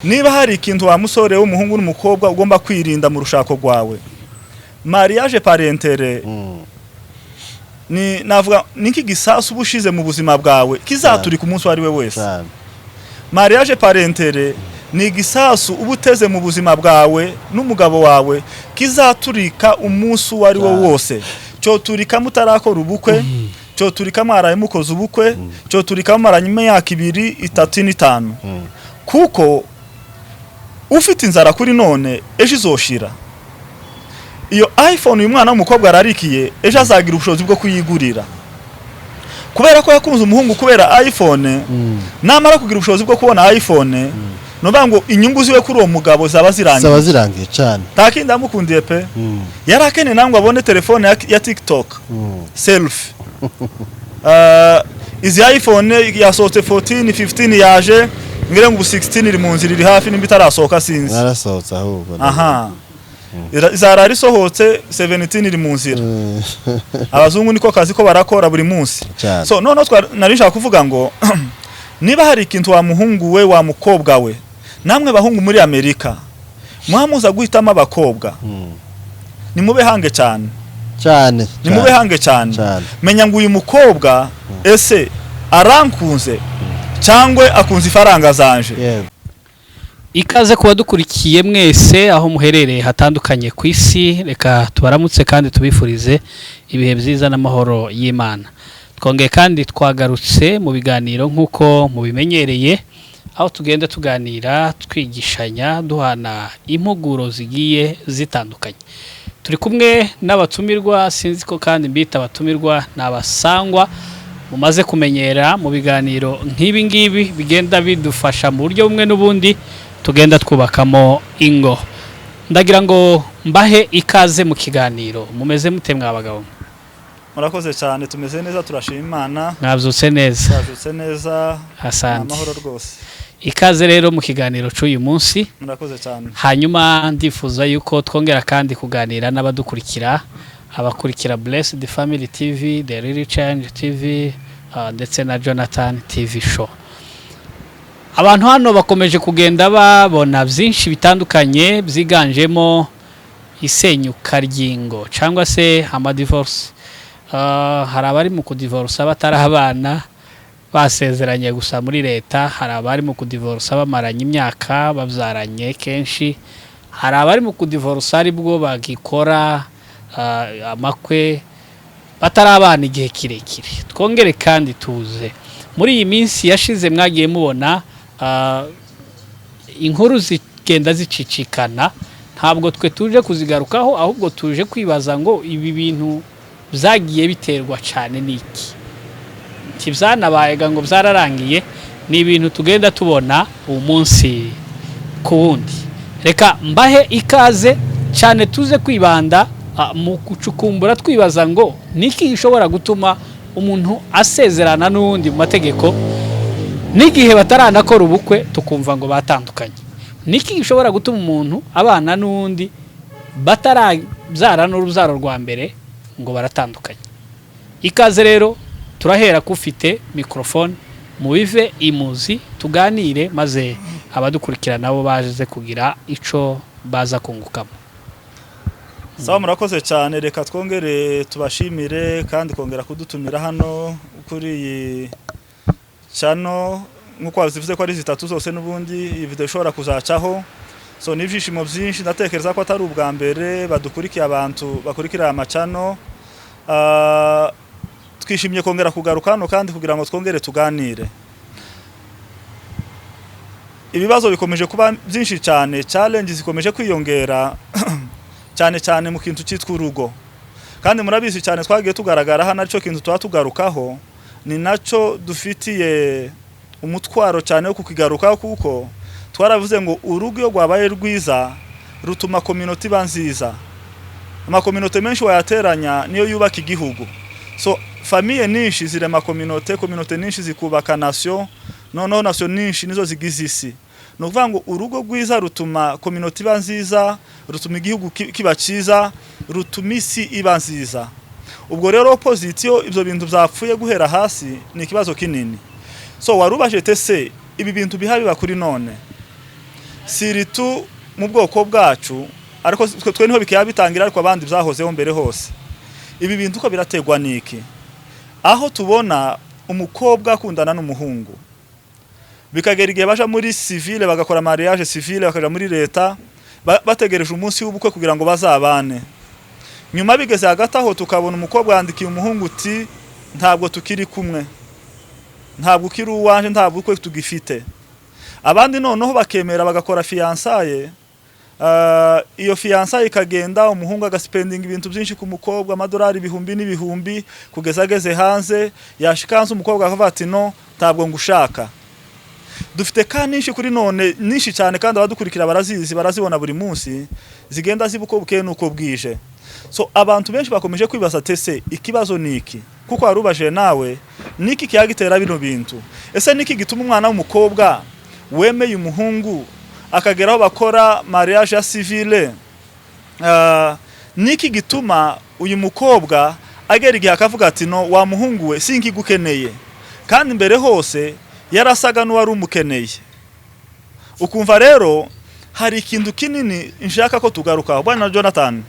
Niba hari ikintu wa musore w'umuhungu n'umukobwa ugomba kwirinda mu rushako rwawe, mariage parentere ni navuga niki gisasu bushize mu buzima bwawe kizaturika umunsi wari we wese. Mariage parentere ni gisasu ubuteze mu buzima bwawe n'umugabo wawe kizaturika umunsi wari wo wose. Cyo turika mutarakora ubukwe, cyo turika mwaraye mukoze ubukwe, cyo turika maranye imyaka 2, 3 n'itanu. Kuko ufite inzara kuri none ejo izoshira. Iyo iPhone uyu mwana w'umukobwa ararikiye ejo azagira ubushobozi bwo kuyigurira. Kubera ko yakunze umuhungu kubera iPhone, namara kugira ubushobozi bwo kubona iPhone, no bango inyungu ziwe kuri uwo mugabo zaba zirangiye cyane. Takindi amukundiye pe. Yarakene nangwa abone telefone ya TikTok. Selfie. Izi iPhone yasohotse 14, 15 yaje ngire ngo 16 iri mu nzira iri hafi nimba itarasohoka sinzi. Narasohotse ahubwo. Aha. Izarari sohotse 17 iri mu nzira. Abazungu niko kazi ko barakora buri munsi. So none narisha kuvuga ngo niba hari ikintu wa muhungu we wa mukobwa we, namwe bahungu muri Amerika mwamuza guhitama abakobwa. Nimube hange cyane. Nimube hange cyane. Menya ngo uyu mukobwa ese arankunze cyangwe akunze ifaranga zanje. Ikaze kuba dukurikiye mwese aho muherereye hatandukanye ku isi, reka tubaramutse kandi tubifurize ibihe byiza n'amahoro y'Imana. Twongeye kandi twagarutse mu biganiro nkuko mubimenyereye, aho tugenda tuganira twigishanya duhana impuguro zigiye zitandukanye. Turi kumwe n'abatumirwa, sinzi ko kandi mbita abatumirwa n'abasangwa mumaze kumenyera mu biganiro nk'ibi ngibi bigenda bidufasha mu buryo bumwe n'ubundi tugenda twubakamo ingo. Ndagira ngo mbahe ikaze mu kiganiro. Mumeze mute mwabagabo? Murakoze cyane, tumeze neza, turashima Imana. Navyutse neza. Navyutse neza. Asante. Amahoro rwose. Ikaze rero mu kiganiro cy'uyu munsi. Murakoze cyane. Hanyuma ndifuza yuko twongera kandi kuganira n'abadukurikira, abakurikira Blessed Family TV, The Real Change TV, ndetse na Jonathan TV show. Abantu hano bakomeje kugenda babona byinshi bitandukanye byiganjemo isenyuka ry'ingo cyangwa se ama divorce. Hari abari mu kudivorce abatari abana basezeranye gusa muri leta, hari abari mu kudivorce bamaranye imyaka babyaranye kenshi, hari abari mu kudivorce ari bwo bagikora amakwe batari abana igihe kirekire. Twongere kandi tuze muri iyi minsi yashize mwagiye mubona inkuru zigenda zicicikana, ntabwo twe tuje kuzigarukaho ahubwo tuje kwibaza ngo ibi bintu byagiye biterwa cyane niki, kibyanabaye ngo byararangiye. Ni ibintu tugenda tubona umunsi kuwundi. Reka mbahe ikaze cyane tuze kwibanda mu gucukumbura twibaza ngo niki gishobora gutuma umuntu asezerana n'undi mu mategeko n'igihe bataranakora ubukwe tukumva ngo batandukanye. Niki gishobora gutuma umuntu abana n'undi batarabyara n'urubyaro rwa mbere ngo baratandukanye. Ikaze rero turahera kufite microphone mubive imuzi tuganire maze abadukurikirana nabo baje kugira ico baza kungukamo. Sawa, murakoze cyane. Reka twongere tubashimire kandi kongera kudutumira hano kuri iyi channel nkuko wazivuze ko ari zitatu zose n'ubundi iyi video ishobora kuzacaho. So n'ibyishimo byinshi, ndatekereza ko atari ubwa mbere badukurikiye abantu bakurikira ama channel. Twishimiye kongera kugaruka hano kandi kugira ngo twongere tuganire. Ibibazo bikomeje kuba byinshi cyane, challenge zikomeje kwiyongera cyane cyane mu kintu cyitwa urugo. Kandi murabizi cyane twagiye tugaragara hano aricyo kintu twatugarukaho, ni naco dufitiye umutwaro cyane wo kukigarukaho, kuko twaravuze ngo urugo yo gwabaye rwiza rutuma community banziza. Ama community menshi wayateranya niyo yubaka igihugu. So famille nyinshi zirema community nyinshi zikubaka nation, noneho nation nyinshi nizo zigize isi. No kuvuga ngo urugo rwiza rutuma community banziza, rutuma igihugu kiba cyiza, rutuma isi iba nziza. Ubwo rero opposition ibyo bintu byapfuye guhera hasi ni ikibazo kinini. So warubaje tese ibi bintu bihabi bakuri none siritu mu bwoko bwacu ariko twe niho bikaya bitangira ariko abandi byahozeho mbere hose. Ibi bintu uko birategwa niki? Aho tubona umukobwa akundana n'umuhungu bikagera igihe baja muri civile bagakora mariage civile bakaja muri leta bategereje umunsi w'ubukwe kugira ngo bazabane. Nyuma bigeze hagati aho tukabona umukobwa yandikiye umuhungu uti ntabwo tukiri kumwe, ntabwo ukiri uwanje, ntabwo ukwe tugifite. Abandi noneho bakemera bagakora fiançailles. Iyo fiançailles ikagenda umuhungu agaspending ibintu byinshi ku mukobwa amadolari ibihumbi n'ibihumbi kugeza ageze hanze yashikanze umukobwa akavuga ati no ntabwo ngushaka. Dufite kaninshi kuri none nishi cyane kandi abadukurikira barazizi barazibona buri munsi zigenda zibuko buke nuko bwije. So abantu benshi bakomeje kwibaza tese ikibazo niki kuko arubaje nawe niki kiyagitera bino bintu. Ese niki gituma umwana w'umukobwa wemeye umuhungu akageraho bakora mariage ya civile? Niki gituma uyu mukobwa agera igihe akavuga ati no wa muhungu we sinkigukeneye kandi mbere hose yarasaga n'uwari umukeneye? Ukumva rero hari ikintu kinini nshaka ko tugaruka. Bwana Jonathan,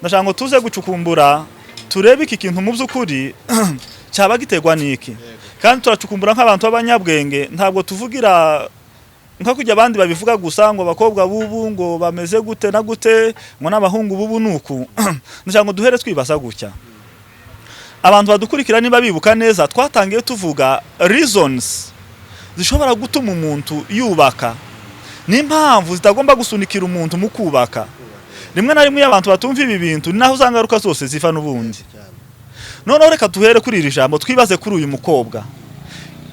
ndashaka ngo tuze gucukumbura turebe iki kintu mu by'ukuri cyaba gitegwa niki, kandi turacukumbura nk'abantu b'abanyabwenge. Ntabwo tuvugira nka kujya abandi babivuga gusa ngo abakobwa bubu ngo bameze gute na gute ngo n'abahungu bubu nuku. Ndashaka ngo duhere twibaza gutya. Abantu badukurikira niba bibuka neza twatangiye tuvuga reasons zishobora gutuma umuntu yubaka n'impamvu zitagomba gusunikira umuntu mu kubaka. Rimwe na rimwe abantu batumva ibi bintu naho uzangaruka zose zifa n'ubundi. Noneho reka tuhere kuri iri jambo twibaze kuri uyu mukobwa.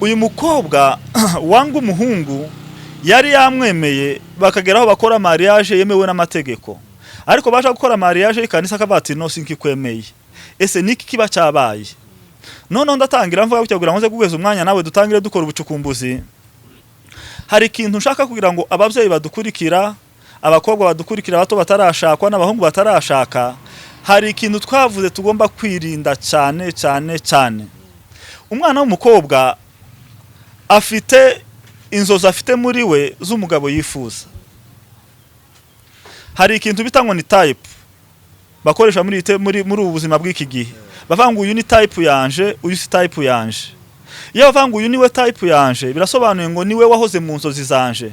Uyu mukobwa wanga umuhungu yari yamwemeye bakageraho bakora mariage yemewe n'amategeko, ariko baje gukora mariage ikanisa kabati no sinkikwemeye. Ese niki kiba cyabaye? Noneho ndatangira mvuga kugira ngo nze kugeza umwanya nawe dutangire dukora ubucukumbuzi. Hari ikintu nshaka kugira ngo ababyeyi badukurikira, abakobwa badukurikira bato batarashakwa n'abahungu batarashaka, hari ikintu twavuze tugomba kwirinda cyane cyane cyane. Umwana w'umukobwa afite inzozi afite muri we z'umugabo yifuza. Hari ikintu bitangwa ni type bakoresha muri ubu buzima bw'iki gihe. Bavanga uyu ni type yanje, uyu si type yanje. Iyo bavanga uyu niwe type yanje birasobanuye ngo niwe wahoze mu nzozi zanje,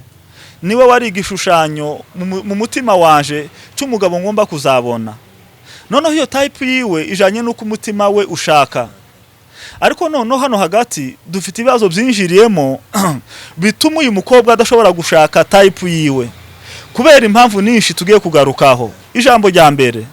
niwe wari igishushanyo mu mutima wanje cy'umugabo ngomba kuzabona. Noneho iyo type yiwe ijanye nuko umutima we ushaka. Ariko noneho hano hagati dufite ibibazo byinjiriyemo bituma uyu mukobwa adashobora gushaka type yiwe kubera impamvu nyinshi tugiye kugarukaho. Ijambo rya mbere,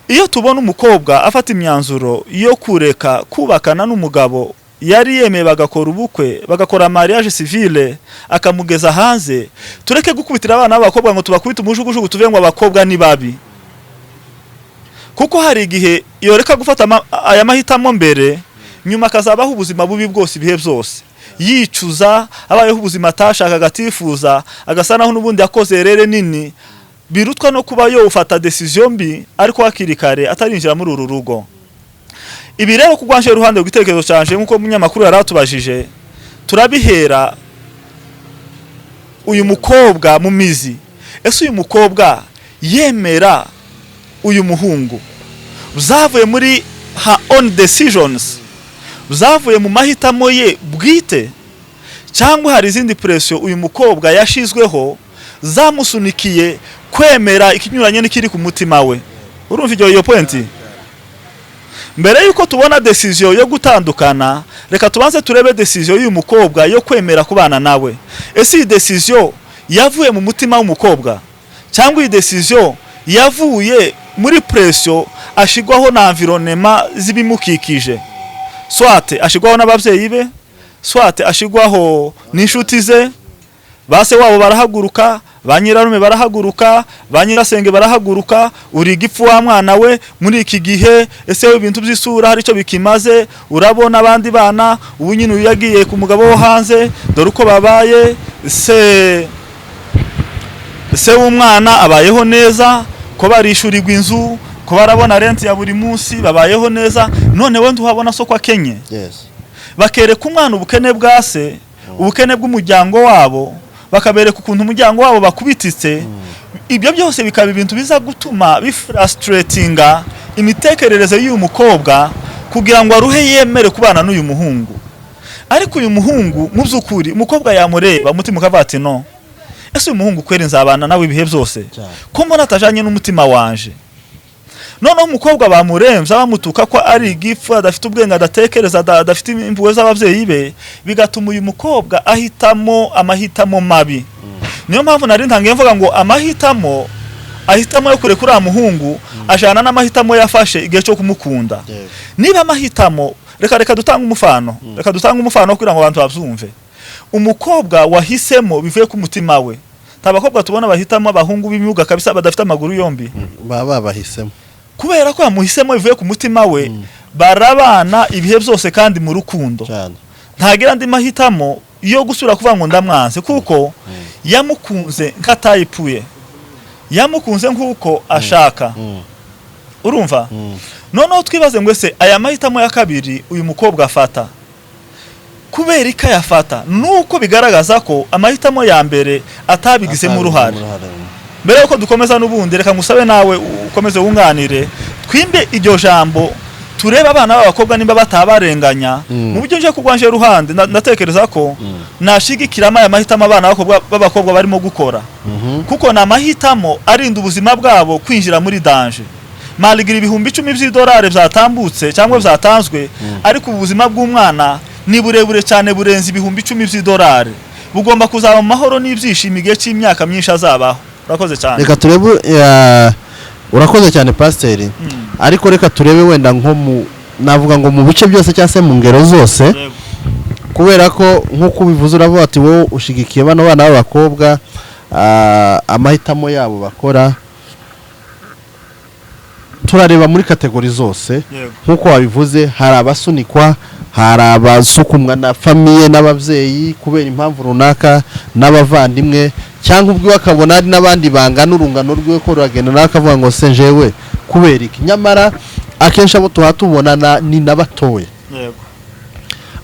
iyo tubona umukobwa afata imyanzuro yo kureka kubakana n'umugabo yari yemeye bagakora ubukwe bagakora mariage civile akamugeza hanze, tureke gukubitira abana b'abakobwa ngo tubakubite umujugujugu tuvuye ngo abakobwa ni babi. Kuko hari igihe yoreka gufata aya mahitamo mbere nyuma akazabaho ubuzima bubi bwose ibihe byose, yicuza abayeho ubuzima atashakaga atifuza, agasa naho n'ubundi yakoze rere nini, birutwa no kuba yo ufata decision mbi ariko hakiri kare atarinjira muri uru rugo. Ibi rero kugwanje ruhande rw'itekerezo cyanje nkuko munyamakuru yaratubajije, turabihera uyu mukobwa mu mizi. Ese uyu mukobwa yemera uyu muhungu byavuye muri her own decisions, byavuye mu mahitamo ye bwite, cyangwa hari izindi pressure uyu mukobwa yashizweho zamusunikiye kwemera ikinyuranye n'ikiri ku mutima we? Urumva iyo pointi? Mbere yuko tubona decision yo gutandukana, reka tubanze turebe decision y'uyu mukobwa yo kwemera kubana nawe. Ese iyi decision yavuye mu mutima w'umukobwa cyangwa iyi decision yavuye muri pressure ashigwaho na environnement zibimukikije? Swate ashigwaho n'ababyeyi be, swate ashigwaho n'inshuti ze, base wabo barahaguruka, banyirarume barahaguruka, banyirasenge barahaguruka, uri gipfu wa mwana we muri iki gihe. Ese ibintu by'isura hari cyo bikimaze? Urabona abandi bana ubu nyine uyagiye ku mugabo wo hanze, dore uko babaye, se w'umwana abayeho neza, ko barishurirwa inzu, ko barabona rent ya buri munsi, babayeho neza. None we nduhabona so kwa Kenya. Yes. Bakereka umwana ubukene bwase, ubukene bw'umuryango wabo, bakabereka ukuntu umuryango wabo bakubititse ibyo byose bikaba ibintu biza gutuma bifrustratinga imitekerereze y'uyu mukobwa kugira ngo aruhe yemere kubana n'uyu muhungu. Ariko uyu muhungu mu by'ukuri umukobwa yamureba umutima ukavuga ati no, ese uyu muhungu kweri nzabana nawe ibihe byose ko mbona atajanye n'umutima wanje. Noneho umukobwa bamuremvye bamutuka ko ari igifu adafite ubwenge adatekereza adafite impuhwe z'abavyeyi be, bigatuma uyu mukobwa ahitamo amahitamo mabi. Niyo mpamvu nari ntangiye mvuga ngo amahitamo yo kure kuri muhungu ajana n'amahitamo yafashe igihe cyo kumukunda. Niba amahitamo reka dutanga umufano, reka dutanga umufano kugira ngo abantu bavyumve. Umukobwa wahisemo bivuye ku mutima we. Tabakobwa tubona bahitamo abahungu b'imyuga kabisa badafite amaguru yombi. Baba bahisemo kubera ko yamuhisemo bivuye ku mutima we, barabana ibihe byose kandi mu rukundo. Ntagira andi mahitamo yo gusura kuvuga ngo ndamwanze, kuko yamukunze nkatayipuye, yamukunze nkuko ashaka. Urumva? Noneho twibaze ngo ese aya mahitamo ya kabiri uyu mukobwa afata kubera ika yafata, nuko bigaragaza ko amahitamo ya mbere atabigizemo uruhare. Mbere yuko dukomeza n'ubundi, reka ngusabe nawe ukomeze wunganire twimbe iryo jambo, tureba abana b'abakobwa nimba batabarenganya. Mu buryo nje kugwanje ruhande ndatekereza ko nashigikirama aya mahitamo abana b'abakobwa barimo gukora, kuko na mahitamo arinda ubuzima bwabo kwinjira muri danger. Maligira ibihumbi 10 by'idolari byatambutse cyangwa byatanzwe, ariko ubuzima bw'umwana ni burebure cyane burenze ibihumbi 10 by'idolari. Bugomba kuzaba mu mahoro n'ibyishimo igihe cy'imyaka myinshi azabaho. Urakoze cyane. Reka turebe urakoze cyane pasiteri. Ariko reka turebe wenda nko navuga ngo mu bice byose cyase mu ngero zose, kubera ko nkuko bivuze uravuga ati wowe ushigikiye bano bana b'abakobwa amahitamo yabo bakora. Turareba muri kategori zose nkuko wabivuze, hari abasunikwa, hari abasukumwa na famiye n'abavyeyi kubera impamvu runaka n'abavandimwe, cyangwa ubwo bakabona ari nabandi bangana urungano rwe ko ragenda nakavuga ngo se jewe kubera iki. Nyamara akensha abo tuhatubona ni nabatoye.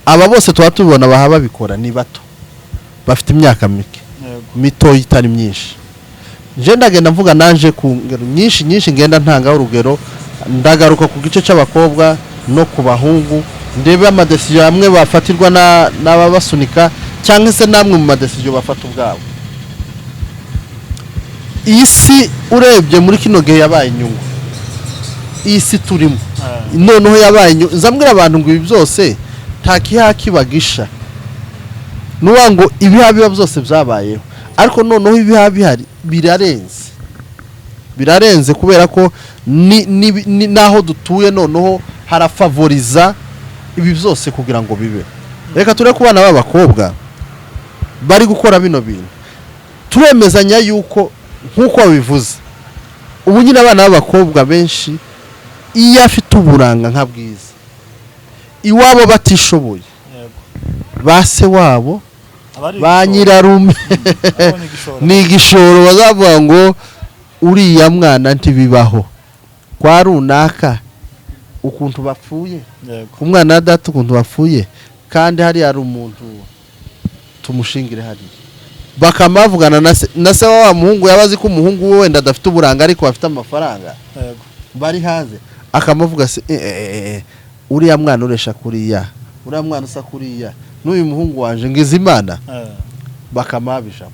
Aba bose tuhatubona bahaba bikora ni bato, bafite imyaka mito itari myinshi. Je ndagenda mvuga nanje ku ngero nyinshi ngenda ntanga urugero, ndagaruka ku gice cy'abakobwa no ku bahungu, ndebe amadesiyo amwe bafatirwa n'ababasunika cyangwa se namwe mu madesiyo bafata ubwabo. Isi urebye muri kino gihe yabaye inyungu, isi turimo noneho yabaye inyungu. Nzambwira abantu ngo ibi byose ntakihakibagisha, nuwa ngo ibihabiba byose byabayeho, ariko noneho ibiha bihari birarenze kubera ko naho dutuye noneho harafavoriza ibi byose kugira ngo bibe. Reka ture ku bana b'abakobwa bari gukora bino bintu, turemezanya yuko nkuko bivuze ubu nyine abana b'abakobwa benshi iyo afite uburanga nka bwiza iwabo batishoboye, base wabo ba nyirarume ni igishoro bazavuga ngo uriya mwana ntibibaho kwa runaka ukuntu bapfuye, umwana na data ukuntu bapfuye, kandi hari ari umuntu tumushingire hari bakamavugana na se wa muhungu yabazi ko umuhungu we wenda adafite uburanga ariko afite amafaranga bari hanze, akamavuga se uriya mwana uresha kuriya, uriya mwana usa kuriya, n'uyu muhungu wanje ngize Imana bakamabisha.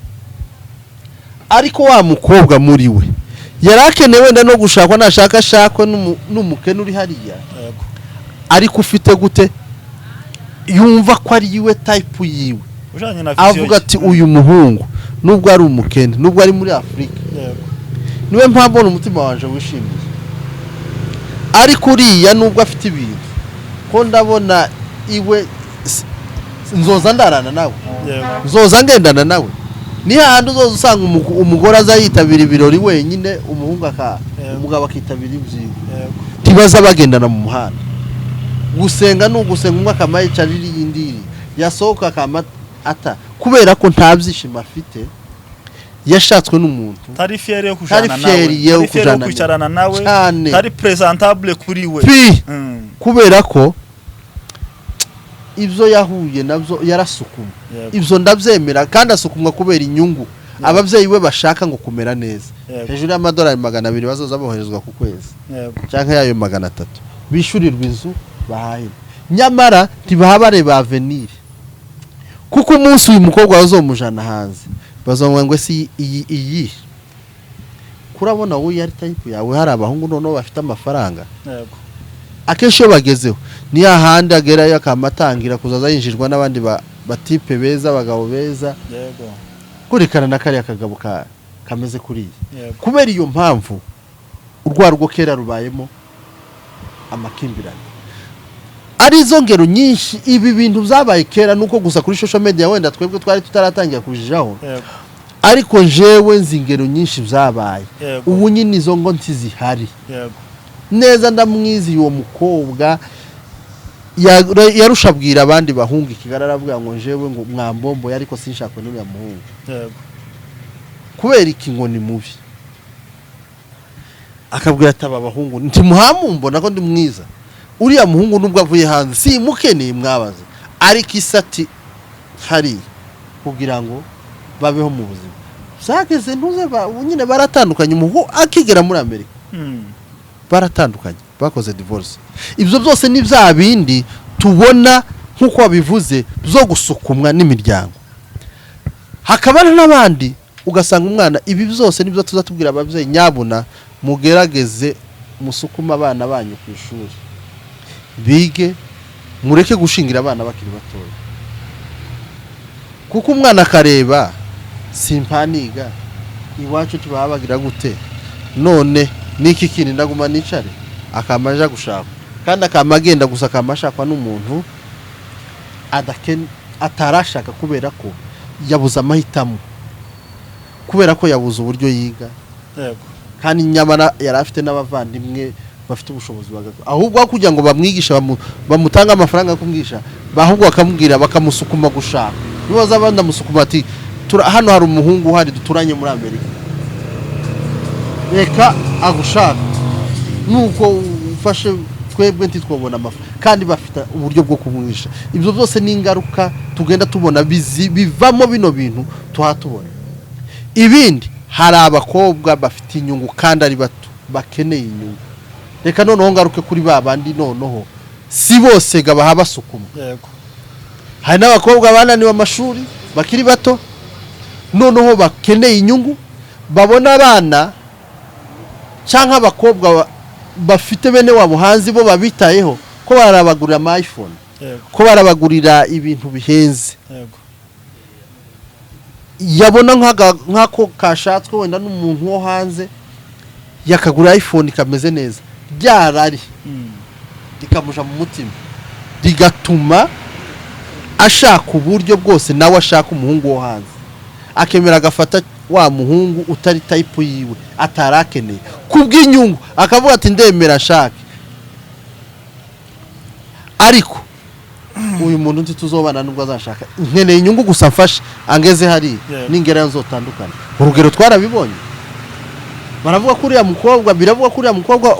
Ariko wa mukobwa muri we yarakenewe wenda no gushakwa nashaka shakwe n'umukene uri hariya, ariko ufite gute yumva ko ari iwe type yiwe, avuga ati uyu muhungu nubwo ari umukene, nubwo ari muri Afrika, niwe mpamvu umutima wanje wishimiye. Ariko uriya nubwo afite ibintu ko ndabona iwe nzoza ndarana nawe, nzoza ngendana nawe. Ni handi uzoza usanga umugore azayitabira ibirori wenyine, umuhungu umugabo akitabira ibyiwe, tibaza bagendana mu muhanda. Gusenga n'ugusenga umwe akamayicarira yindiri yasohoka akama kubera ko nta byishimo afite, yashatswe n'umuntu tari fiere yo kujana nawe, tari presentable kuri we, kubera ko ibyo yahuye nabyo yarasukumwe Yego. ibyo ndabyemera kandi asukumwa kubera inyungu ababyeyi we bashaka ngo kumera neza Yego. hejuru y'amadolari 200 bazoza boherezwa ku kwezi Yego. cyangwa yayo 300 bishyurirwa inzu bahahira nyamara ntibahabare ba avenir kuko umunsi uyu mukobwa bazomujana hanze bazongwa ngo si iyi kurabona wowe yari type yawe hari abahungu noneho bafite amafaranga Yego. akenshi iyo bagezeho ni hahandi agerayo akamatangira kuzaza yinjirwa n'abandi batipe beza abagabo beza Yego. kurikana na kariya kagabo kameze kuriya Yego. kubera iyo mpamvu urwarwo kera rubayemo amakimbirane arizo ngero nyinshi ibi bintu byabaye kera nuko gusa kuri social media wenda twebwe twari tutaratangira kujijaho Yego. ariko jewe nzi ingero nyinshi byabaye Yego. ubu nyine izo ngo ntizihari Yego. neza ndamwizi uwo mukobwa yarushabwira abandi bahunga ikigarara avuga ngo jewe ngo mwambombo ariko sinshaka n'uriya muhungu Yego. kubera iki ngo ni mubi akabwira ati aba bahungu ntimuhamumbo nako ndi mwiza uriya muhungu nubwo avuye hanze si mukeneye mwabaza ariko isati hari kugira ngo babeho mu buzima sageze ntuze nyine baratandukanye umuhu akigera muri Amerika baratandukanye bakoze divorce ibyo byose ni bya bindi tubona nkuko wabivuze zo gusukumwa n'imiryango hakaba n'abandi ugasanga umwana ibi byose nibyo tuzatubwira ababyeyi nyabuna mugerageze musukuma abana banyu ku ishuri bige mureke gushingira abana bakiri batoya kuko umwana akareba simpaniga iwacu tubahabagira gute none niki kintu ndaguma nicare akamaja gushaka kandi akamagenda gusa akamashakwa n'umuntu atarashaka kubera ko yabuze amahitamo kubera ko yabuze uburyo yiga Yego. kandi nyamara yari afite n'abavandimwe bafite ubushobozi ahubwo kugira ngo bamwigisha bamutanga amafaranga yo kumwisha bahubwo bakamubwira bakamusukuma gushaka nibaza abandi amusukuma ati hano hari umuhungu uhari duturanye muri Amerika reka agushaka nuko ufashe twebwe ntitwabona amafaranga kandi bafite uburyo bwo kumwisha ibyo byose ni ingaruka tugenda tubona bivamo bino bintu tuhatubona ibindi hari abakobwa bafite inyungu kandi ari bato bakeneye inyungu reka noneho ngaruke kuri babandi noneho si bose gabaha basukuma Yego. hari n'abakobwa bananiwe amashuri bakiri bato noneho bakeneye inyungu babona abana cyangwa abakobwa bafite bene wabo hanze bo babitayeho ko barabagurira ama iPhone Yego. ko barabagurira ibintu bihenze Yego. yabona nk'ako kashatswe wenda n'umuntu wo hanze yakagura iPhone kameze neza byarari rikamuja mu mutima rigatuma ashaka uburyo bwose nawe ashaka umuhungu wo hanze akemera agafata wa muhungu utari type yiwe atarakeneye kubw'inyungu akavuga ati ndemera ashake ariko uyu muntu nti tuzobana nubwo azashaka nkeneye inyungu gusa mfashe angeze hari n'ingera nzotandukana urugero twarabibonye baravuga ko uriya mukobwa biravuga ko uriya mukobwa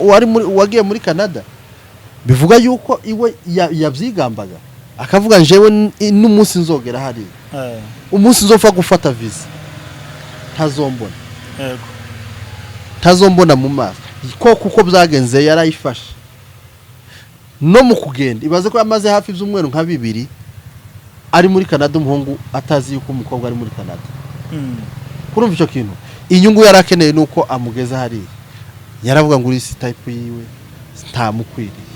wagiye muri Canada bivuga yuko iwe yabyigambaga akavuga njewe n'umunsi nzogera hari umunsi nzofa gufata visa tazombona Yego. tazombona mu maso kuko byagenze yarayifashe no mu kugenda ibaze ko yamaze hafi by'umweru nka 2 ari muri Canada umuhungu atazi yuko umukobwa ari muri Canada kurumva icyo kintu inyungu yarakeneye nuko amugeza hari yaravuga ngo uri type yiwe ntamukwiriye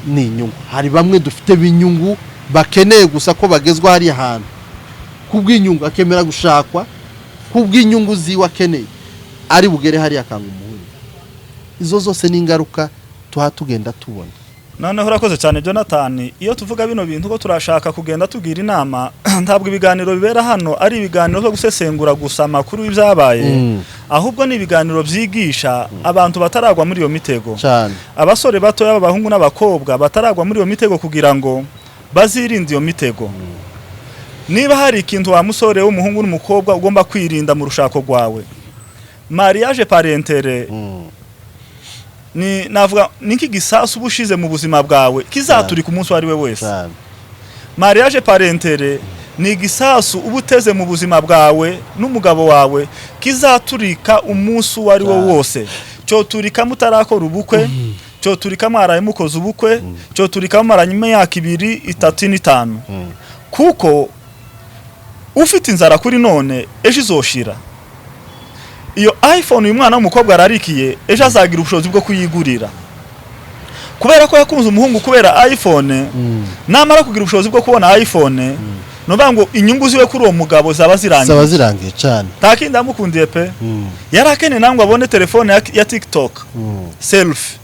ni inyungu hari bamwe dufite binyungu bakeneye gusa ko bagezwa hari ahantu kubw'inyungu akemera gushakwa kubw'inyungu ziwe akeneye ari bugere hari akanga umuhungu izo zose ni ingaruka tugenda tubona noneho urakoze cyane Jonathan iyo tuvuga bino bintu ko turashaka kugenda tugira inama ntabwo ibiganiro bibera hano ari ibiganiro byo gusesengura gusa amakuru y'ibyabaye ahubwo ni ibiganiro byigisha abantu bataragwa muri iyo mitego cyane abasore bato y'abahungu n'abakobwa bataragwa muri iyo mitego kugira ngo bazirinde iyo mitego niba hari ikintu wa musore w'umuhungu n'umukobwa ugomba kwirinda mu rushako rwawe mariage parentere navuga niki gisasu ubushize mu buzima bwawe kizaturika umunsi wari we wese. cyane Mariage parentere ni igisasu uba uteze mu buzima bwawe n'umugabo wawe kizaturika umunsi wari wo wose. Cyo turika mutarakora ubukwe, cyo turika mwaraye mukoze ubukwe, cyo turika maranye imyaka 2, 3 n'5. Kuko ufite inzara kuri none ejo izoshira. Iyo iPhone uyu mwana w'umukobwa ararikiye ejo azagira ubushobozi bwo kuyigurira. Kubera ko yakunze umuhungu kubera iPhone, namara kugira ubushobozi bwo kubona iPhone, no ngo inyungu ziwe kuri uwo mugabo zaba zirangiye cyane. Takinda mukundiye pe. Yarakene nango abone telefone ya TikTok. Selfie.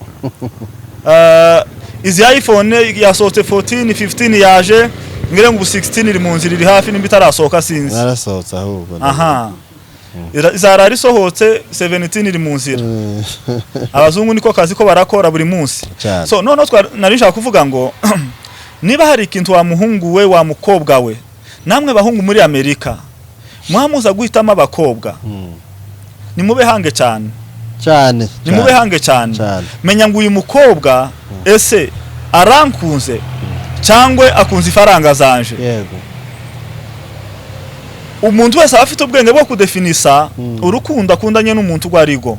Izi iPhone yasohotse 14, 15 yaje, ngire ngo 16 iri mu nzira iri hafi nimba itarasohoka sinzi. Narasohotse ahubwo. Aha. Izarari sohotse 17 iri mu nzira. Abazungu niko kazi ko barakora buri munsi. So none narisha kuvuga ngo niba hari ikintu wa muhungu we wa mukobwa we namwe bahungu muri Amerika mwamuza guhitamo abakobwa nimube hange cyane nimube hange cyane menya ngo uyu mukobwa ese arankunze cyangwe akunze ifaranga zanje. Yego umuntu wese afite ubwenge bwo kudefinisa urukundo akundanye n'umuntu gwarigo.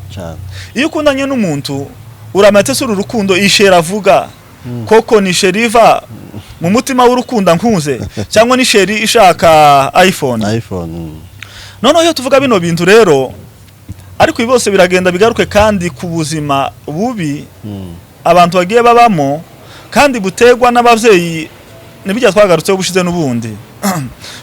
Iyo ukundanye n'umuntu uramate sura urukundo ishera avuga koko ni sheriva mu mutima w'urukundo nkunze cyangwa ni sheri ishaka iPhone. None iyo tuvuga bino bintu rero ariko ibose biragenda bigaruke kandi ku buzima bubi abantu bagiye babamo kandi butegwa n'abavyeyi nibijya twagarutse ubushize n'ubundi.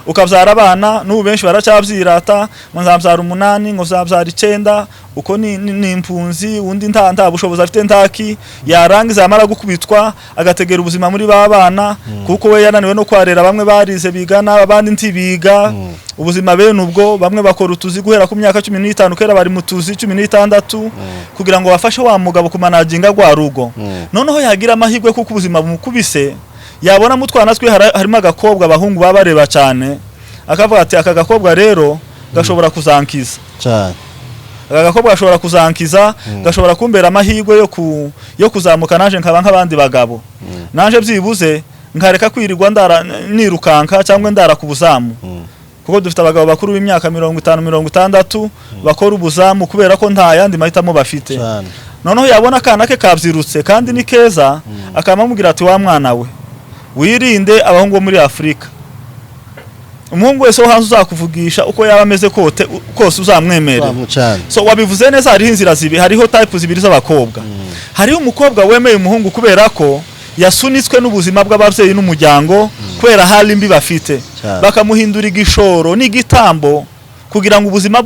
Ukabyara abana n'ubu benshi baracyabyirata ngo nzabyara 8 ngo nzabyara 9 uko ni impunzi undi nta bushobozi afite ntaki yarangiza amara gukubitwa agategera ubuzima muri babana kuko we yananiwe no kwarera bamwe barize bigana abandi ntibiga ubuzima bene ubwo bamwe bakora utuzi guhera ku myaka 15 kera bari mu tuzi 16 kugira ngo bafashe wa mugabo kumanaginga gwa rugo. Noneho yagira amahirwe kuko ubuzima bumukubise yabona mutwana twe harimo agakobwa abahungu babareba cyane akavuga ati aka gakobwa rero gashobora kuzankiza cyane. Aka gakobwa gashobora kuzankiza gashobora kumbera amahirwe yo kuzamuka naje nkaba nk'abandi bagabo. Naje byibuze nkareka kwirirwa ndara nirukanka cyangwa ndara ku buzamu. Kuko dufite abagabo bakuru b'imyaka 50 60 bakora ubuzamu kubera ko nta yandi mahitamo bafite. Noneho yabona kana ke kabyirutse kandi ni keza akamamubwira ati wa mwana we wirinde abahungu muri Afrika. Umuhungu wese hanze uzakuvugisha uko yaba ameze kose uzamwemere. So wabivuze neza hari inzira zibi hariho type zibiri z'abakobwa. Hariho umukobwa wemeye umuhungu kubera ko yasunitswe n'ubuzima bw'abavyeyi n'umuryango kubera hali mbi bafite bakamuhindura igishoro n'igitambo kugira ngo ubuzima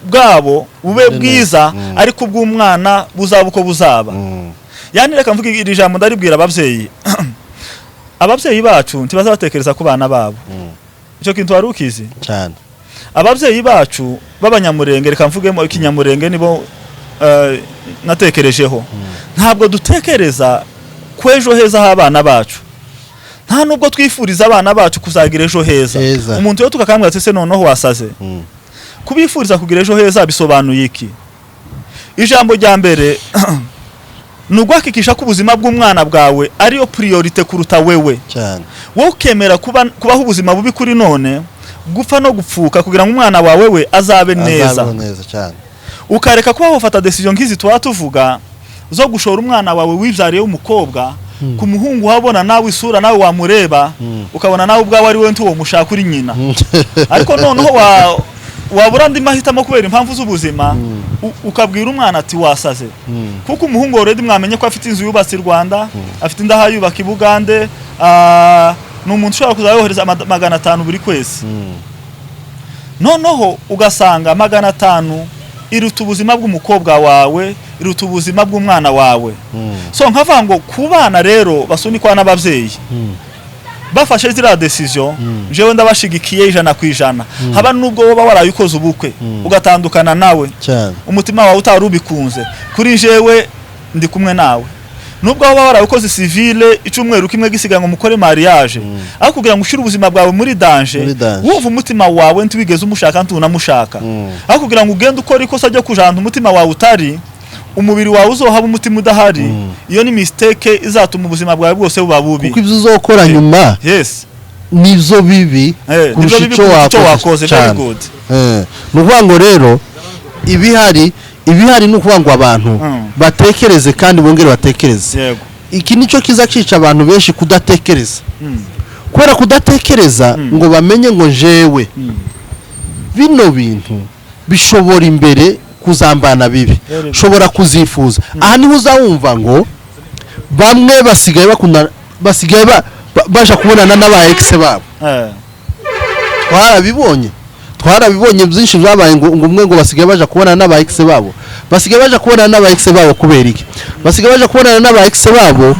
bwabo bube bwiza ariko bw'umwana buzabuko buzaba. Yani reka mvuga iri jambo ndaribwira abavyeyi. Ababyeyi bacu ntibaza batekereza ku bana babo. Icyo kintu warukizi cyane. Ababyeyi bacu babanyamurenge reka mvugemo ikinyamurenge nibo natekerejeho. Ntabwo dutekereza kwejo heza abana bacu. Nta nubwo twifuriza abana bacu kuzagira ejo heza. Umuntu yo tukakambwa ati se noneho wasaze. Kubifuriza kugira ejo heza bisobanuye iki? Ijambo rya mbere nugwakikisha ko ubuzima bw'umwana bwawe ariyo priorite kuruta wewe cyane. Wowe ukemera kubaho ubuzima bubi kuri none gupfa no gupfuka kugira ngo umwana wawe we azabe neza cyane. Ukareka kuba wafata decision nkizi tuvuga zo gushora umwana wawe wibyariye umukobwa ku muhungu habona nawe isura nawe wamureba ukabona nawe ubwawe ari we ntuwo mushaka uri nyina. Ariko noneho wabura ndi mahitamo kubera impamvu z'ubuzima ukabwira umwana ati wasaze. Kuko umuhungu already mwamenye ko afite inzu yubatse i Rwanda afite indaha yubaka i Bugande n'umuntu ushobora kuzayohereza 500 buri kwezi. Noneho ugasanga 500 iruta ubuzima bw'umukobwa wawe iruta ubuzima bw'umwana wawe. So nkavuga ngo kubana rero basunikwa n'abavyeyi bafashe zira decision jewe ndabashigikiye 100%. Haba nubwo woba warayukoze ubukwe ugatandukana nawe umutima wawe utarubikunze kuri jewe ndi kumwe nawe. Nubwo woba warayukoze civile icumweru kimwe gisiga ngo mukore mariage aho kugira ngo ushire ubuzima bwawe muri danger wumva umutima wawe ntiwigeze umushaka ntunamushaka aho kugira ngo ugende ukora ikosa ryo kujana umutima wawe utari umubiri wawe uzohaba umutima udahari iyo ni mistake izatuma ubuzima bwawe bwose buba bubi kuko ibyo uzokora nyuma yes nivyo bibi kurusha icyo wakoze very good nukuvuga ngo rero ibihari ni ukuvuga ngo abantu batekereze kandi bongere batekereze yego iki nico kiza cica abantu benshi kudatekereza kubera kudatekereza ngo bamenye ngo jewe bino bintu bishobora imbere kuzambana bibi shobora kuzifuza aha niho uzawumva ngo bamwe basigaye baje kubonana n'aba ex babo twarabibonye byinshi byabaye ngo umwe ngo basigaye baje kubonana n'aba ex babo kubera iki basigaye baje kubonana n'aba ex babo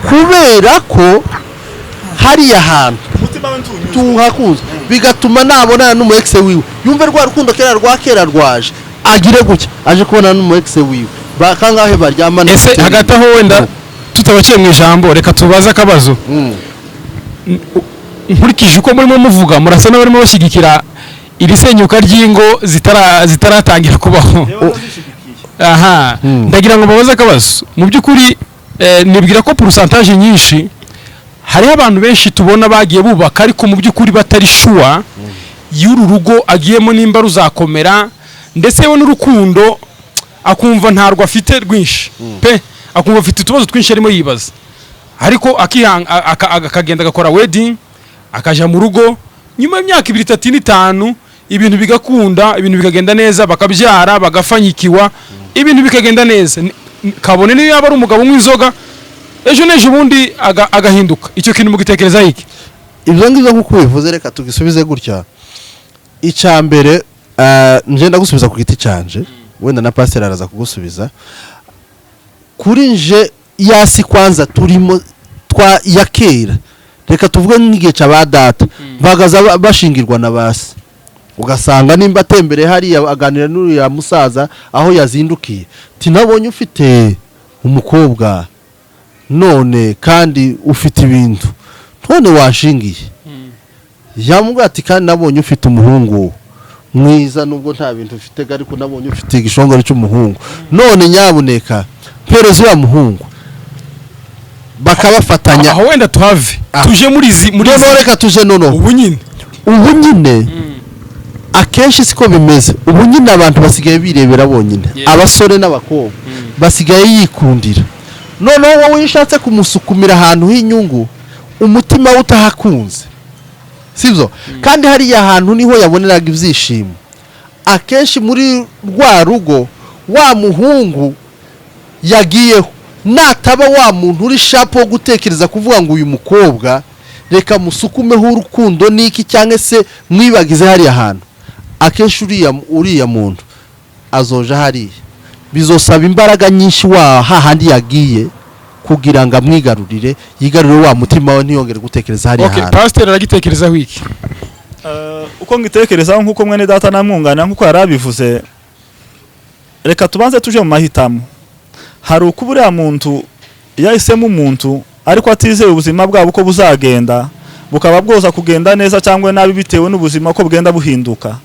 kubera ko hariya hantu tuhakunze bigatuma nabonana n'umu ex wiwe yumve rwa rukundo kera rwaje agire gutya aje kubonana n'umu ex wiwe bakangahe baryamana ese hagati aho wenda tutabaciye mu ijambo reka tubaze akabazo nkurikije uko murimo muvuga murasa n'abarimo bashyigikira iri senyuka ry'ingo zitaratangira kubaho aha ndagira ngo babaze akabazo mu by'ukuri nibwira ko pourcentage nyinshi hariho abantu benshi tubona bagiye bubaka ariko mu by'ukuri batari shuwa y'uru rugo agiyemo nimba ruzakomera ndetse we n'urukundo akumva ntarwo afite rwinshi pe akumva afite utubazo twinshi arimo yibaza ariko akagenda agakora wedding akaja mu rugo nyuma y'imyaka 2 3 5 ibintu bigakunda ibintu bikagenda neza bakabyara bagafanyikiwa ibintu bikagenda neza kabone niyo yaba ari umugabo w'inzoga ejo neje ubundi agahinduka icyo kintu mugitekereza iki ibyo ngibyo nkuko bivuze reka tugisubize gutya icambere nje ndagusubiza ku giti canje wenda na pastor araza kugusubiza kuri nje yasi kwanza turimo twa yakera reka tuvuge n'igihe cy'abadata bagaza bashingirwa na basi ugasanga nimba atembere hari aganira n'uriya musaza aho yazindukiye tinabonye ufite umukobwa none kandi ufite ibintu none washingiye yamubwira ati kandi nabonye ufite umuhungu mwiza nubwo nta bintu ufite ariko nabonye ufite igishongoro cy'umuhungu none nyabuneka perezi ya muhungu bakabafatanya aho wenda tuhave tuje muri reka tuje nono ubu nyine akenshi siko bimeze ubu nyine abantu basigaye birebera bonyine abasore n'abakobwa basigaye yikundira noneho wowe wishatse kumusukumira ahantu h'inyungu umutima utahakunze sivyo kandi hariya hantu niho yaboneraga ibyishimo akenshi muri rwa rugo wa muhungu yagiyeho nataba wa muntu uri shapo wo gutekereza kuvuga ngo uyu mukobwa reka musukumeho urukundo niki cyangwa se mwibagize hariya hantu akenshi uriya muntu azoja hariya bizosaba imbaraga nyinshi wa hahandi yagiye kugira ngo amwigarurire yigarurire wa mutima we ntiyongere gutekereza hariya hantu. Okay, pastor aragitekereza wiki uko ngitekerezaho nkuko mwene data namwungana nkuko yarabivuze reka tubanze tuje mu mahitamo hari uko buriya muntu yahisemo umuntu ariko atizeye ubuzima bwabo uko buzagenda bukaba bwoza kugenda neza cyangwa nabi bitewe n'ubuzima ko bugenda buhinduka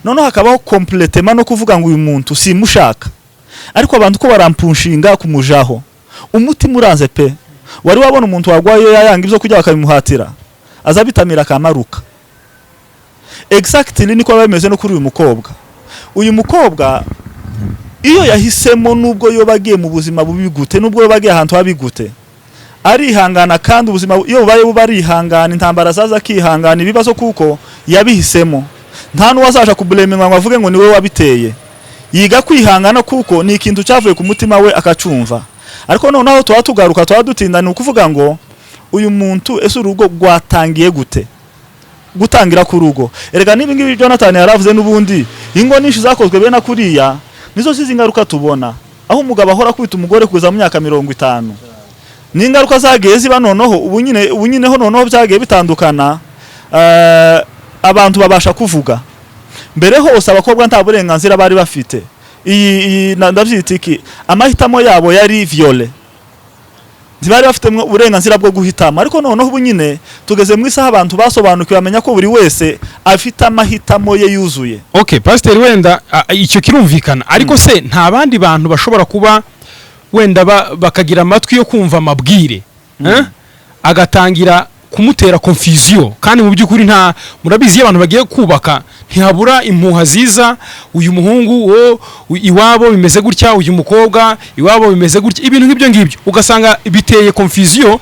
noneho hakabaho completema no kuvuga ngo uyu muntu simushaka ariko abantu ko barampushinga kumujaho umutima uranze pe wari wabona umuntu wagwaye yayanga ibyo kujya bakabimuhatira azabitamira kamaruka exactly niko bameze no kuri uyu mukobwa iyo yahisemo nubwo yo bagiye mu buzima bubi gute nubwo yo bagiye ahantu habigute arihangana kandi ubuzima iyo baye bubarihangana intambara zaza kihangana ibibazo kuko yabihisemo nta nuwazaje kubulemenga ngo avuge ngo niwe wabiteye yiga kwihangana kuko ni ikintu cyavuye ku mutima we akacumva ariko noneho twatugaruka twadutindana ukuvuga ngo uyu muntu ese urugo rwatangiye gute gutangira ku rugo erega nibi ngibi Jonathan yaravuze n'ubundi ingo nyinshi zakozwe bena kuriya nizo zizingaruka tubona aho umugabo ahora kwita umugore kuza mu myaka 50 n'ingaruka zagiye ziba noneho ubu nyine ho noneho byagiye bitandukana abantu babasha kuvuga mbere hose abakobwa nta burenganzira bari bafite iyi ndabyitiki amahitamo yabo yari viole ntibari bafite uburenganzira bwo guhitamo, ariko noneho ubu nyine tugeze mu isaha abantu basobanukiwe bamenya ko buri wese afite amahitamo ye yuzuye. Okay, pastor wenda icyo kirumvikana, ariko se nta bandi bantu bashobora kuba wenda bakagira amatwi yo kumva amabwire agatangira kumutera confusion, kandi mu by'ukuri nta murabizi abantu bagiye kubaka ntihabura impuha ziza, uyu muhungu iwabo bimeze gutya, uyu mukobwa iwabo bimeze gutya, ibintu nk'ibyo ngibyo ugasanga biteye confusion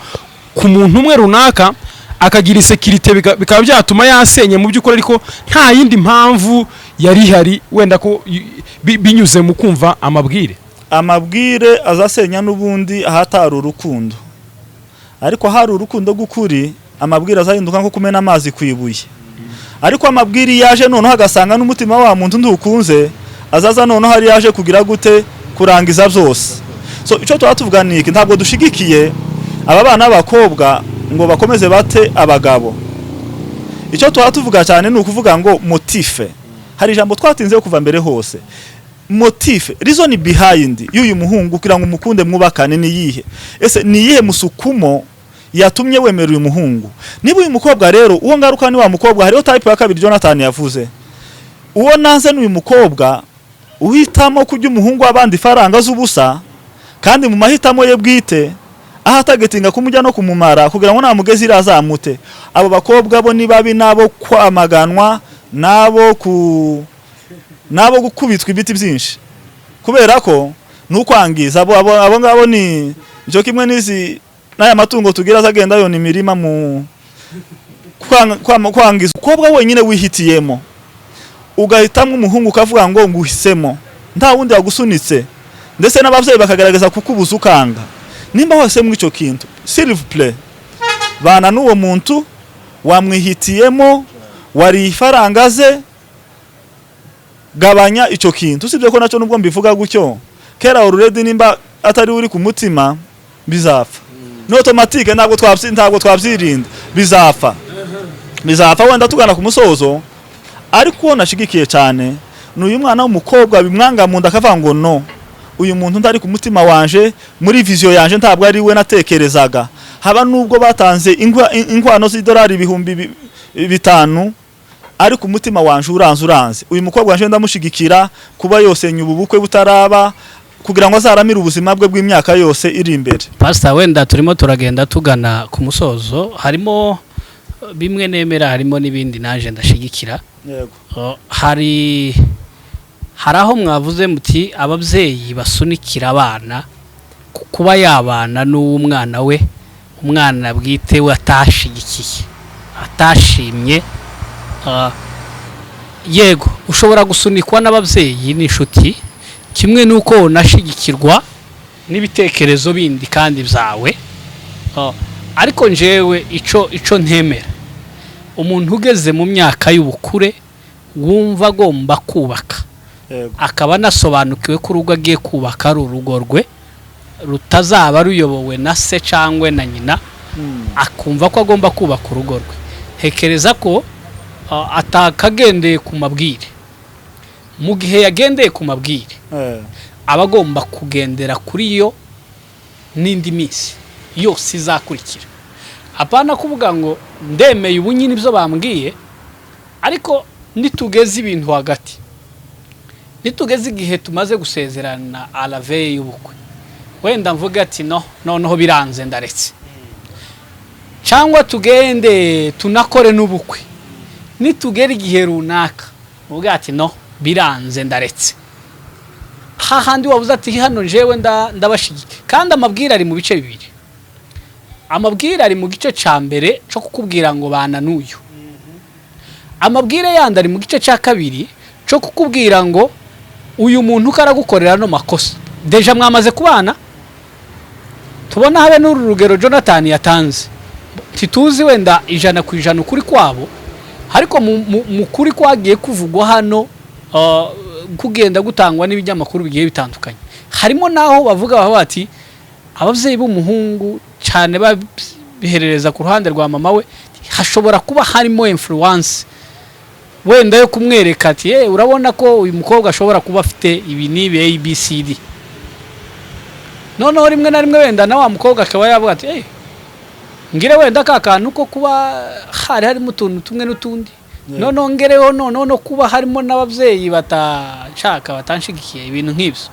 ku muntu umwe runaka, akagira insekirite bikaba byatuma yasenye mu by'ukuri, ariko nta yindi mpamvu yari ihari wenda ko binyuze mu kumva amabwire azasenya n'ubundi ahatari urukundo, ariko hari urukundo gukuri amabwire azahinduka nko kumena amazi kwibuye. Ariko amabwire yaje noneho agasanga n'umutima wa muntu ndukunze, azaza noneho hari yaje kugira gute kurangiza byose. So ico twatuvuga niki, ntabwo dushigikiye aba bana b'abakobwa ngo bakomeze bate abagabo. Ico twatuvuga cyane ni ukuvuga ngo motive. Hari ijambo twatinze kuva mbere hose. Motive, reason behind y'uyu muhungu kugira ngo umukunde mwubakane ni yihe? Ese ni yihe musukumo yatumye wemera uyu muhungu? Niba uyu mukobwa rero uwo ngaruka ni wa mukobwa, hariho type ya kabiri Jonathan yavuze, uwo nanze n'uyu mukobwa uhitamo kujya umuhungu w'abandi faranga z'ubusa, kandi mu mahitamo ye bwite ahatagetinga kumujya no kumumara kugira ngo namugeze irazamute. Abo bakobwa bo ni babi, nabo kwamaganwa, nabo gukubitwa ibiti byinshi, kubera ko n'ukwangiza abo ngabo ni byo kimwe n'izi n'aya matungo tugira azagenda yona imirima mu kwangiza. Ukobwa wenyine wihitiyemo ugahitamo umuhungu ukavuga ngo nguhisemo, nta wundi yagusunitse, ndetse n'abavyeyi bakagaragaza kukubuza ukanga. Nimba hose mu icyo kintu, s'il vous plaît, bana n'uwo muntu wamwihitiyemo, wari ifaranga ze, gabanya icyo kintu. Usibye ko nacyo nubwo mbivuga gutyo, kera already nimba atari uri ku mutima bizapfa. No automatique ntabwo twabyirinda, bizapfa wenda tugana ku musozo. Ariko nashigikiye cyane n'uyu mwana w'umukobwa bimwanga mu ndakavuga ngo no, uyu muntu ndari ku mutima wanje, muri vision yanje ntabwo ari we natekerezaga. Haba nubwo batanze inkwano z'idolari 5,000, ariko umutima wanje uranze. Uyu mukobwa wanje ndamushigikira kuba yose nyubu bukwe butaraba, kugira ngo azaramire ubuzima bwe bw'imyaka yose iri imbere. Pastor wenda turimo turagenda tugana ku musozo, harimo bimwe nemera, harimo n'ibindi naje ndashigikira. Yego. Hari aho mwavuze muti ababyeyi basunikira abana kuba yabana n'umwana we, umwana bwite we atashigikiye, atashimye. Yego, ushobora gusunikwa n'ababyeyi n'inshuti, kimwe nuko unashigikirwa n'ibitekerezo bindi kandi byawe. Ariko njewe ico ntemera, umuntu ugeze mu myaka y'ubukure wumva agomba kubaka, akaba nasobanukiwe ko urugo agiye kubaka ari urugo rwe rutazaba ruyobowe na se cyangwa na nyina, akumva ko agomba kubaka urugo rwe. Hekereza ko atakagendeye ku mabwire. Mu gihe yagendeye ku mabwire, aba agomba kugendera kuri yo n'indi minsi yose izakurikira. Apana kuvuga ngo ndemeye ubu nyine ibyo bambwiye, ariko nitugeze ibintu hagati, nitugeze igihe tumaze gusezerana à la veille y'ubukwe, wenda mvuga ati noneho biranze ndaretse, cyangwa tugende tunakore n'ubukwe, nitugera igihe runaka uvuga ati biranze ndaretse, hahandi wabuze ati hano njewe ndabashigike. Kandi amabwire ari mu bice bibiri. Amabwire ari mu gice cya mbere cyo kukubwira ngo bana n'uyu, amabwire yandi ari mu gice cya kabiri cyo kukubwira ngo uyu muntu karagukorera no makosa, deja mwamaze kubana. Tubona habe n'uru rugero Jonathan yatanze, tituzi wenda 100% ukuri kwabo, ariko mu kuri kwagiye kuvugwa hano kugenda gutangwa n'ibijyamakuru bigiye bitandukanye, harimo naho bavuga bati ababyeyi b'umuhungu cyane babiherereza ku ruhande rwa mama we, hashobora kuba harimo influence wenda yo kumwereka ati urabona ko uyu mukobwa ashobora kuba afite ibi nibi ABCD. noneho rimwe na rimwe wenda na wa mukobwa akaba yavuga ati ngire wenda ka kantu ko kuba harimo utuntu tumwe n'utundi noneho ngereho no kuba harimo n'ababyeyi batanshigikiye ibintu nk'ibyo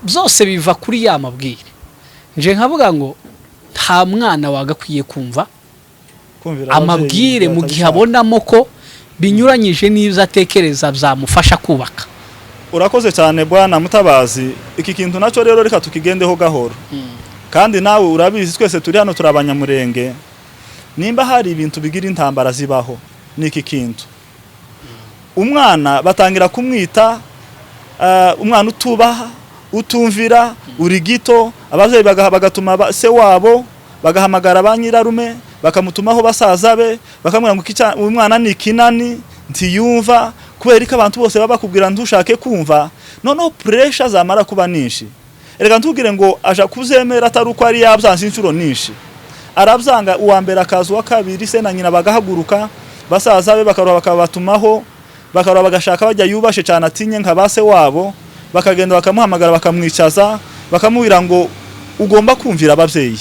byose biva kuri ya mabwire nje nkavuga ngo nta mwana wagakwiye kumva amabwire mu gihe abonamo ko binyuranyije n'ibyo atekereza byamufasha kubaka. Urakoze cyane bwana Mutabazi, iki kintu nacyo rero reka tukigendeho gahoro. Kandi nawe urabizi twese turi hano turabanyamurenge, nimba hari ibintu bigira intambara zibaho niki kintu. Umwana batangira kumwita umwana utubaha, utumvira, uri gito, abavyeyi bagatuma se wabo bagahamagara banyirarume, bakamutumaho basaza be, bakamubwira ngo umwana ni kinani ntiyumva, kubera ko abantu bose baba bakubwira ntushake kumva, noneho pressure zamara kuba nyinshi. Erega ntugire ngo aja kuzemera atari uko ari yabyanze inshuro nyinshi. Arabyanga uwa mbere akazu wa kabiri se na nyina bagahaguruka, basaza be bakaroba bakabatumaho, bakaroba bagashaka bajya yubashe cyane atinye nka base wabo, bakagenda bakamuhamagara bakamwicaza, bakamubwira ngo ugomba kumvira abavyeyi.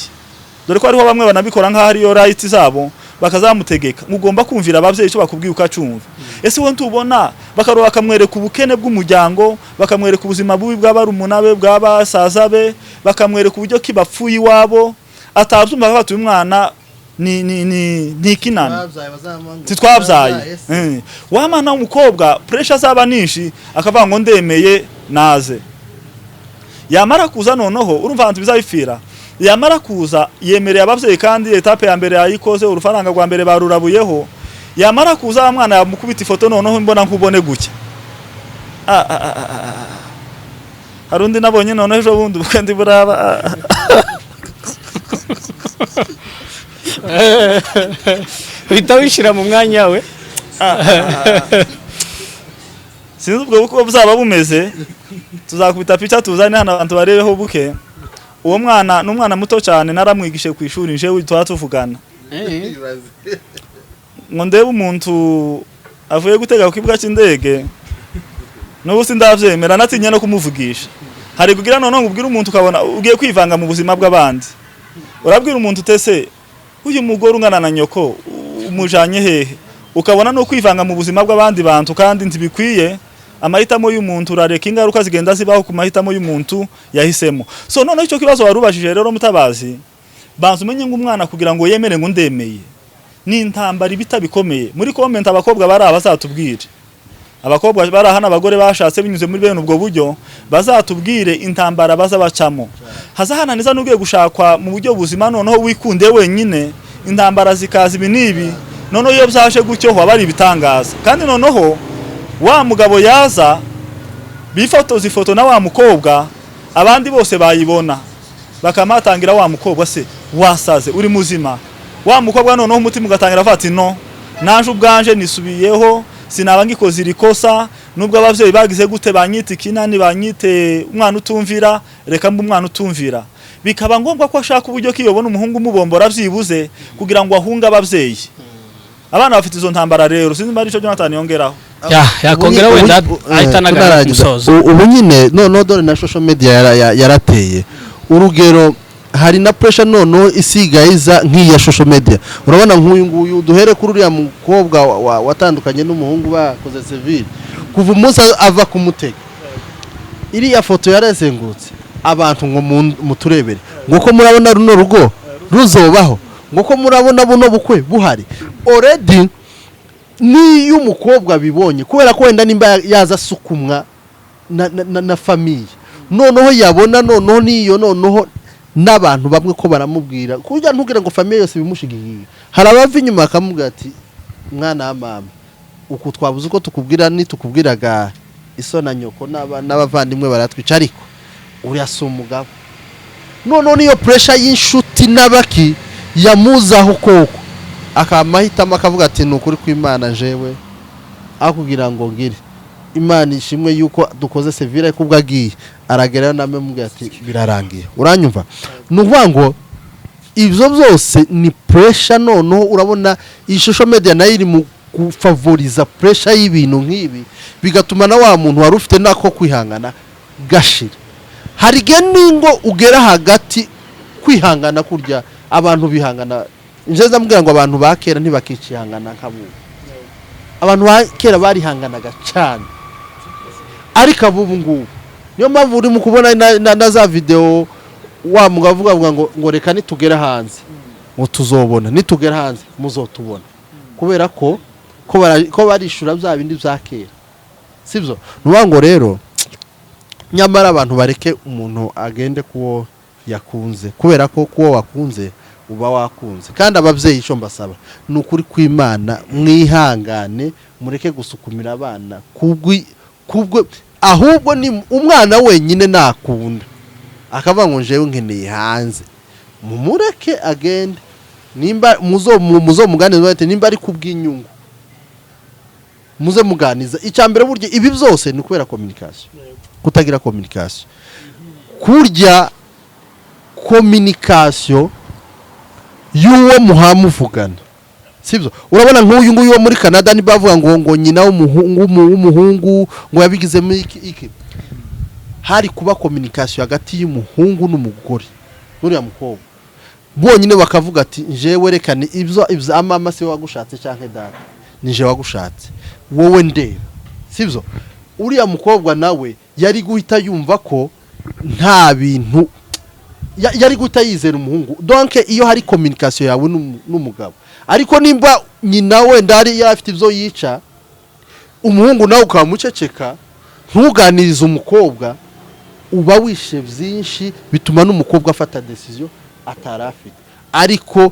Dore ko ariho bamwe banabikora nka hariyo right zabo, bakazamutegeka ugomba kumvira abavyeyi cyo bakubwiye ukacumva. Ese wowe ntubona bakaroba bakamwereka ubukene bw'umuryango, bakamwereka ubuzima bubi bw'abarumuna be bw'abasaza be, bakamwereka uburyo kibapfuye iwabo, atabyumva bafata umwana ni kinani titwabyaye. Wa mwana w'umukobwa pressure zaba nyinshi akavuga ngo ndemeye naze. Yamara kuza noneho urumva abantu bizabifira. Yamara kuza yemereye abavyeyi kandi etape ya mbere yayikoze, urufaranga rwa mbere barurabuyeho. Yamara kuza mwana yamukubita ifoto noneho mbona nkubone gucya. Harundi nabonye noneho ejo bundi bukendi buraba. Uhita wishira mu mwanya we. Sinzi ubwo uko buzaba bumeze, tuzakubita picha tuzane hano abantu barebeho buke. Uwo mwana n'umwana muto cyane naramwigishe ku ishuri nje witwa tuvugana. Ngo ndebe umuntu avuye gutega ku kibuga cy'indege, n'ubu sindavyemera natinye no kumuvugisha. Hari kugira none ngubwira umuntu ukabona ugiye kwivanga mu buzima bw'abandi. Urabwira umuntu utese uyu mugore ungana na nyoko umujanye hehe, ukabona no kwivanga mu buzima bw'abandi bantu kandi ntibikwiye. Amahitamo y'umuntu urareka ingaruka zigenda zibaho ku mahitamo y'umuntu yahisemo. So none icyo kibazo warubajije rero Mutabazi, banzu umenye ngo umwana kugira ngo yemere ngo ndemeye ni intambara ibita bikomeye. Muri comment abakobwa bari abazatubwire, abakobwa bari hana abagore bashatse binyuze muri bene ubwo buryo bazatubwire intambara bazabacamo. Hazahananiza n'ugiye gushakwa mu buryo buzima noneho wikunde wenyine, intambara zikaza ibinibi, noneho iyo byaje gutyo ho bari bitangaza. Kandi noneho wa mugabo yaza bifotoza ifoto na wa mukobwa, abandi bose bayibona bakamatangira wa mukobwa se wasaze uri muzima. Wa mukobwa noneho umutima ugatangira afati no naje ubwanje nisubiyeho, sinaba ngikoze irikosa, nubwo abavyeyi bagize gute banyite kinani, banyite umwana utumvira, reka mbu umwana utumvira. Bikaba ngombwa ko ashaka uburyo kiyobona umuhungu umubombora byibuze kugira ngo ahunga abavyeyi. Abana bafite izo ntambara rero, sinzi mbari cyo Jonathan yongeraho. Yakongera wenda ahita nagara musozo. Ubu nyine no dore na social media yarateye urugero, hari na pressure nono isigayiza nk'iya social media. Urabona nk'uyu nguyu duhere kuri uriya mukobwa watandukanye n'umuhungu bakoze civil, kuva umunsi ava kumutega iriya foto yarazengurutse abantu ngo muturebere ngo ko murabona runo rugo ruzobaho, ngo ko murabona buno bukwe buhari. Already ni y'umukobwa bibonye kubera ko wenda nimba yaza sukumwa na famille, noneho yabona noneho niyo noneho n'abantu bamwe ko baramubwira kujya ntugire ngo famille yose bimushigiye. Hari abava inyuma akamubwira ati mwana wa mama uko twabuze uko tukubwira ni tukubwiraga isona nyoko n'abavandimwe baratwica, ariko uriya si umugabo. Noneho niyo pressure y'inshuti n'abaki yamuzaho koko akamahitamo akavuga ati nukuri kw'Imana jewe akugira ngo ngire Imana ishimwe yuko dukoze sevira kubwa agiye aragera namwe mubwira ati birarangiye. Uranyumva? Nuvuga ngo ivyo byose ni pressure. Noneho urabona iyi social media nayo iri mu kufavoriza pressure y'ibintu nk'ibi, bigatuma na wa muntu wari ufite nako kwihangana gashira. hari igihe ningo ugera hagati kwihangana kurya abantu bihangana njeza mbwira ngo abantu bakera ntibakicihangana nk'abu abantu bakera barihanganaga cyane ariko abubu ngubu niyo mpamvu uri mu kubona na za video wa mugavuga ngo reka nitugera hanze ngo tuzobona nitugera hanze muzotubona kubera ko barishura bya bindi byakera sibyo nubango rero nyamara abantu bareke umuntu agende kuwo yakunze kubera ko kuwo wakunze uba wakunze kandi ababyeyi icyo mbasaba ni ukuri kw'Imana mwihangane mureke gusukumira abana kubwo ahubwo ni umwana wenyine nakunda akavuga ngo njewe nkeneye hanze mumureke agende nimba muzomuganiza bate nimba ari kubw'inyungu muze muganiza icyambere buryo ibi byose ni kubera communication kutagira communication kurya communication y'uwo muhamuvugana sibyo urabona nk'uyu nguyu wo muri Canada nibavuga ngo nyina w'umuhungu ngo yabigizemo iki hari kuba communication hagati y'umuhungu n'umugore n'uriya mukobwa bonyine bakavuga ati njewe rekane ibyo amama se wagushatse cyangwa data nije wagushatse wowe ndeba sibyo uriya mukobwa nawe yari guhita yumva ko nta bintu yari guhita yizera umuhungu donc iyo hari communication yawe n'umugabo ariko nimba nyina wenda ari yarafite ibyo yica umuhungu nawe ukamuceceka ntuganirize umukobwa uba wishe byinshi bituma n'umukobwa afata decision atarafite ariko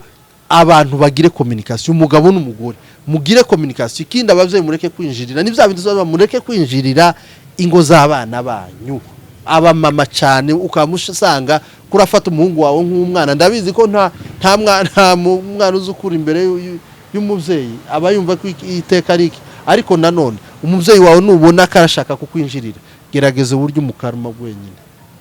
abantu bagire communication umugabo n'umugore mugire communication ikindi abavyeyi mureke kwinjirira nivya bintu zo mureke kwinjirira ingo z'abana banyu aba mama cyane ukamusanga kurafata umuhungu wawe nk'umwana ndabizi ko nta mwana uzukura imbere y'umuvyeyi aba yumva ko iteka riki ariko nanone umuvyeyi wawe nubona karashaka kukwinjirira gerageza uburyo umukaruma bwenyine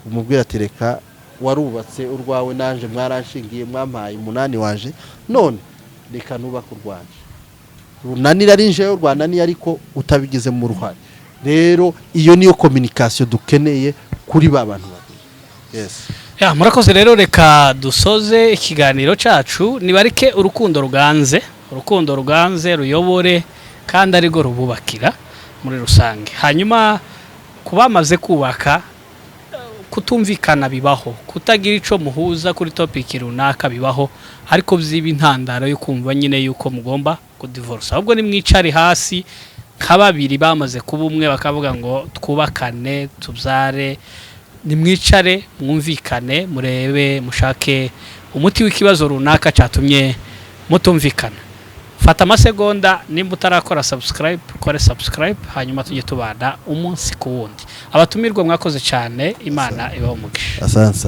umubwira ati reka warubatse urwawe nanje mwaranshingiye mwampaye umunani waje none reka nuba kurwanje runanira rinje urwanani ariko utabigize mu ruhare rero iyo niyo communication dukeneye kuri babantu babiri yes ya murakoze rero reka dusoze ikiganiro cacu nibarike urukundo ruganze ruyobore kandi arigo rububakira muri rusange hanyuma kubamaze kubaka kutumvikana bibaho kutagira ico muhuza kuri topic runaka bibaho ariko vyiba intandaro yo kumva nyine yuko mugomba kudivorce ahubwo ni mwicari hasi nk'ababiri bamaze kuba umwe bakavuga ngo twubakane tubyare ni mwicare mwumvikane murebe mushake umuti w'ikibazo runaka cyatumye mutumvikana fata amasegonda nimba utarakora subscribe kore subscribe hanyuma tujye tubana umunsi kuwundi abatumirwa mwakoze cyane imana ibaho umugisha asante